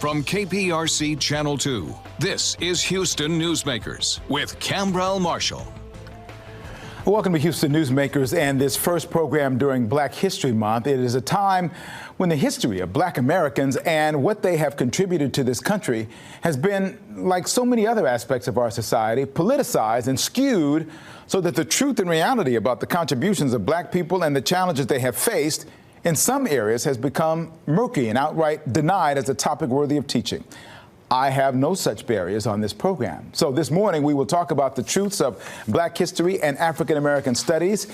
From KPRC Channel 2, this is Houston Newsmakers with Khambrel Marshall. Welcome to Houston Newsmakers and this first program during Black History Month. It is a time when the history of Black Americans and what they have contributed to this country has been, like so many other aspects of our society, politicized and skewed so that the truth and reality about the contributions of Black people and the challenges they have faced in some areas has become murky and outright denied as a topic worthy of teaching. I have no such barriers on this program. So this morning we will talk about the truths of Black history and African American studies.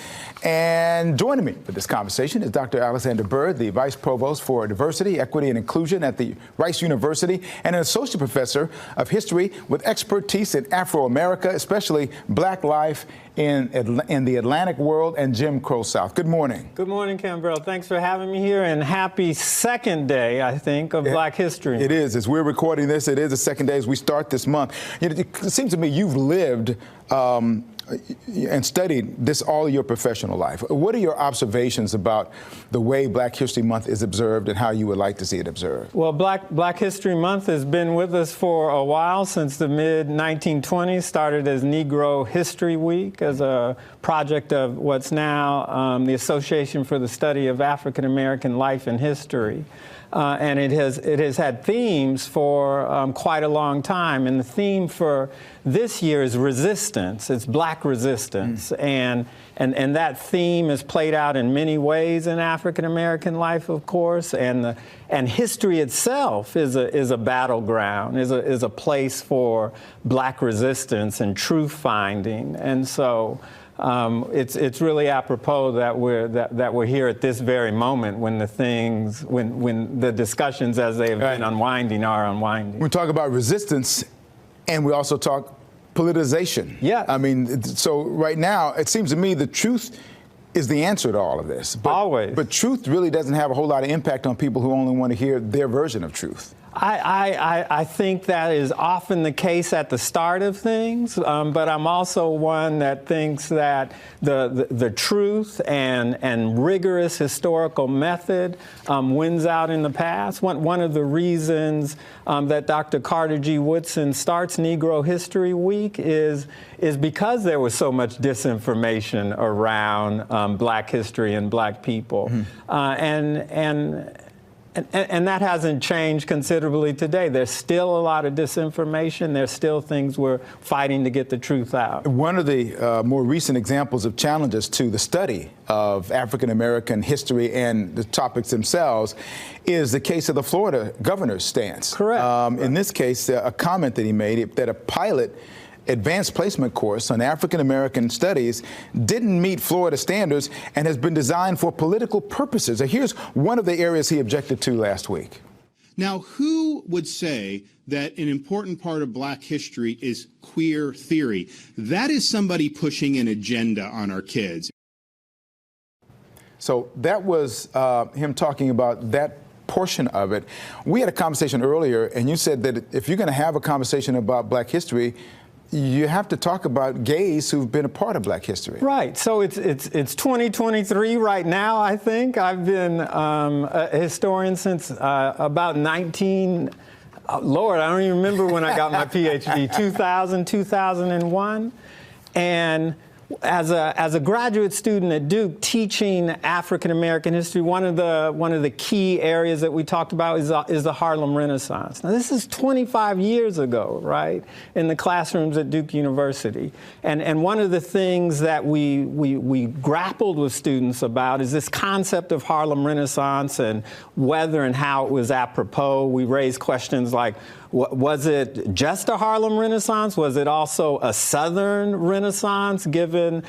And joining me for this conversation is Dr. Alexander Byrd, the Vice Provost for Diversity, Equity, and Inclusion at the Rice University, and an Associate Professor of History with expertise in Afro-America, especially Black life in the Atlantic world and Jim Crow South. Good morning. Good morning, Khambrel. Thanks for having me here, and happy second day, I think, of Black History Month. It is. As we're recording this, it is the second day as we start this month. It seems to me you've lived and studied this all your professional life. What are your observations about the way Black History Month is observed and how you would like to see it observed? Well, Black History Month has been with us for a while, since the mid-1920s, started as Negro History Week as a project of what's now the Association for the Study of African American Life and History. And it has had themes for quite a long time. And the theme for this year is resistance. It's Black resistance. And that theme is played out in many ways in African American life, of course. And history itself is a battleground, is a place for Black resistance and truth finding. And so it's really apropos that we're here at this very moment when when the discussions as they have been unwinding are unwinding. We talk about resistance, and we also talk politicization. Yeah. I mean, so right now it seems to me the truth is the answer to all of this. Always. But truth really doesn't have a whole lot of impact on people who only want to hear their version of truth. I think that is often the case at the start of things, but I'm also one that thinks that the truth and rigorous historical method wins out in the past. One of the reasons that Dr. Carter G. Woodson starts Negro History Week is because there was so much disinformation around Black history and Black people. And that hasn't changed considerably today. There's still a lot of disinformation. There's still things we're fighting to get the truth out. One of the more recent examples of challenges to the study of African American history and the topics themselves is the case of the Florida governor's stance. Correct. In this case, a comment that he made that a pilot advanced placement course on African American studies didn't meet Florida standards and has been designed for political purposes. Here's one of the areas he objected to last week. Now, who would say that an important part of Black history is queer theory? That is somebody pushing an agenda on our kids. So that was him talking about that portion of it. We had a conversation earlier, and you said that if you're going to have a conversation about Black history, you have to talk about gays who've been a part of Black history. Right. So it's 2023 right now, I think. I've been a historian since about Lord, I don't even remember when I got my PhD, 2000, 2001. And as a graduate student at Duke teaching African American history, one of the key areas that we talked about is the Harlem Renaissance. Now, this is 25 years ago, right, in the classrooms at Duke University. And one of the things that we grappled with students about is this concept of Harlem Renaissance and whether and how it was apropos. We raised questions like, was it just a Harlem Renaissance? Was it also a Southern Renaissance, given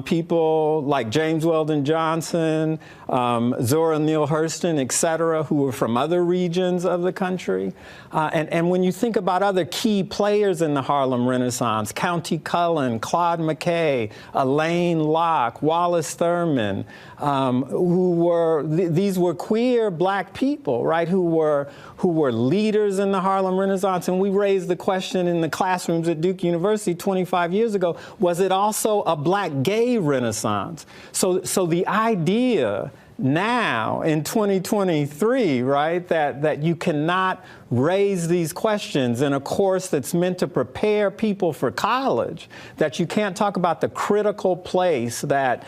people like James Weldon Johnson, Zora Neale Hurston, et cetera, who were from other regions of the country? And when you think about other key players in the Harlem Renaissance, Countee Cullen, Claude McKay, Elaine Locke, Wallace Thurman, these were queer Black people, right, who were leaders in the Harlem Renaissance. And we raised the question in the classrooms at Duke University 25 years ago, was it also a Black gay Renaissance? So the idea now in 2023, right, that you cannot raise these questions in a course that's meant to prepare people for college, that you can't talk about the critical place that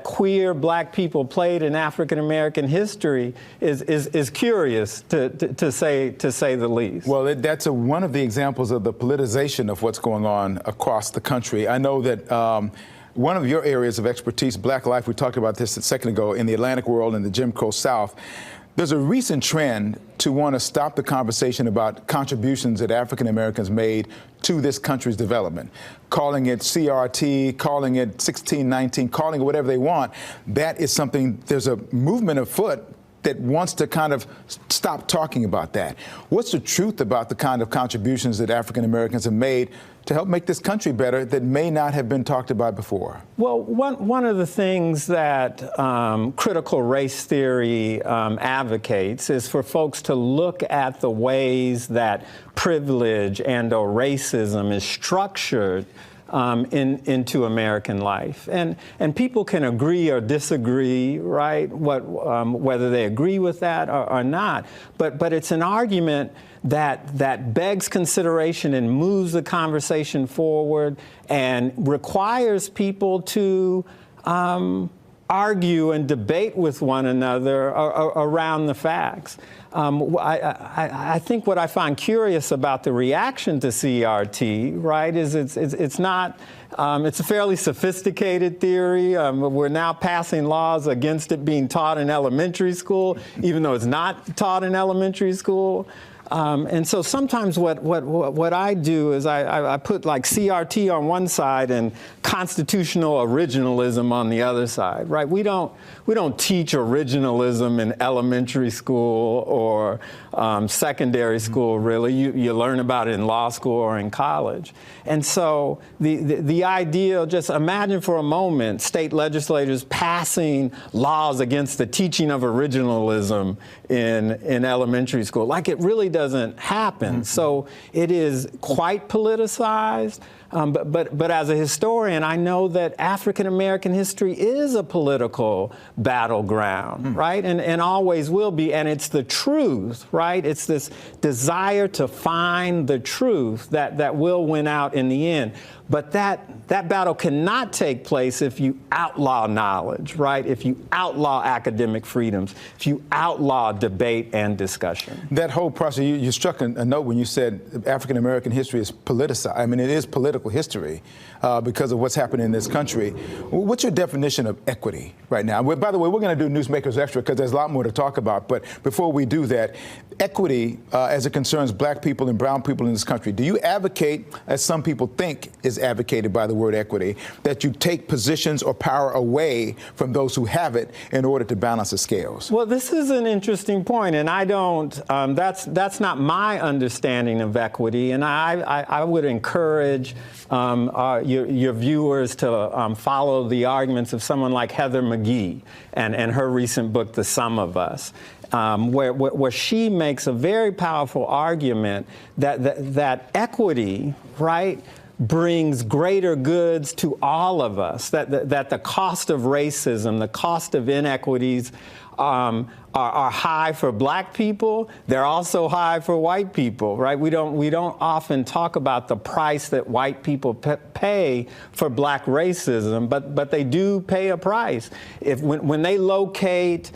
queer black people played in African American history is curious to say the least. Well, that's one of the examples of the politicization of what's going on across the country. I know that one of your areas of expertise, Black life, we talked about this a second ago, in the Atlantic world and the Jim Crow South. There's a recent trend to want to stop the conversation about contributions that African Americans made to this country's development, calling it CRT, calling it 1619, calling it whatever they want. That is something, there's a movement afoot that wants to kind of stop talking about that. What's the truth about the kind of contributions that African Americans have made to help make this country better that may not have been talked about before? Well, one of the things that critical race theory advocates is for folks to look at the ways that privilege and/or racism is structured into American life, and people can agree or disagree, right? Whether they agree with that or not, but it's an argument that begs consideration and moves the conversation forward and requires people to argue and debate with one another around the facts. I think what I find curious about the reaction to CRT, right, is it's not, it's a fairly sophisticated theory. We're now passing laws against it being taught in elementary school, even though it's not taught in elementary school. And so sometimes what I do is I put like CRT on one side and constitutional originalism on the other side, right? We don't teach originalism in elementary school or secondary school, really. You learn about it in law school or in college. And so the idea, just imagine for a moment state legislators passing laws against the teaching of originalism in elementary school. Like, it really doesn't happen. So it is quite politicized. But as a historian, I know that African American history is a political battleground, right? And always will be. And it's the truth, right? It's this desire to find the truth that will win out in the end. But that battle cannot take place if you outlaw knowledge, right? If you outlaw academic freedoms, if you outlaw debate and discussion. That whole process, you struck a note when you said African American history is politicized. I mean, it is political history because of what's happening in this country. What's your definition of equity right now? By the way, we're going to do Newsmakers Extra because there's a lot more to talk about. But before we do that, equity as it concerns black people and brown people in this country, do you advocate, as some people think is advocated by the word equity, that you take positions or power away from those who have it in order to balance the scales? Well, this is an interesting point, and I don't, that's not my understanding of equity, and I would encourage your viewers to follow the arguments of someone like Heather McGhee and her recent book, The Sum of Us. Where she makes a very powerful argument that equity, right, brings greater goods to all of us, that the cost of racism, the cost of inequities are high for black people. They're also high for white people, right? We don't often talk about the price that white people pay for black racism, but they do pay a price. When they locate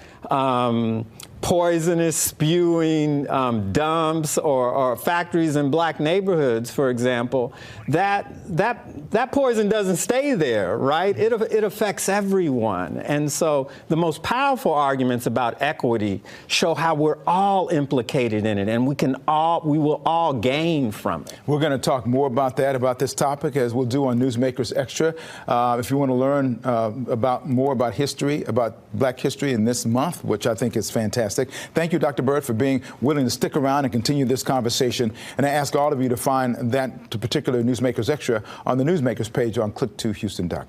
poisonous, spewing dumps or factories in black neighborhoods, for example, that poison doesn't stay there, right? It affects everyone. And so the most powerful arguments about equity show how we're all implicated in it, and we will all gain from it. We're going to talk more about that, about this topic, as we'll do on Newsmakers Extra. If you want to learn more about history, about black history in this month, which I think is fantastic. Thank you, Dr. Byrd, for being willing to stick around and continue this conversation. And I ask all of you to find that particular Newsmakers Extra on the Newsmakers page on click2houston.com.